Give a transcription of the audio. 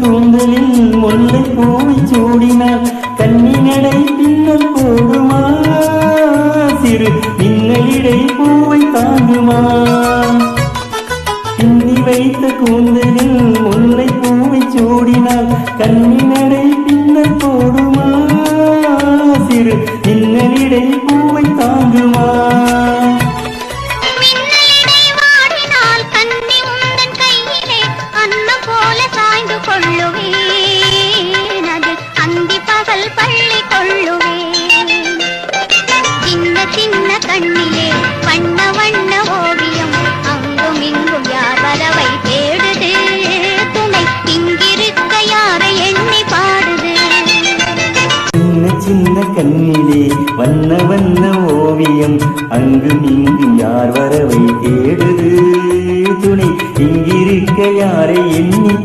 கூந்தலில் முல்லை பூவை சூடினாள் கன்னி நடை பின்னல் போடுமா சிறு மின்னலிடை பூவை தாங்குமா பின்னி வைத்த கூந்தலில் முல்லை பூவை சூடினாள் கன்னி நடை பின்னல் போடுமா சிறு மின்னலிடை பூவை தாங்குமா பள்ளி கொள்ளுவேன் சின்ன சின்ன கண்ணிலே வண்ண வண்ண ஓவியம் அங்கும் இங்கும் யார் வரவை தேடுது துணை இங்கிருக்க யாரை எண்ணி பாடுது சின்ன சின்ன கண்ணிலே வண்ண வண்ண ஓவியம் அங்கும் இங்கும் யார் வரவை தேடுது துணை இங்கிருக்க யாரை எண்ணி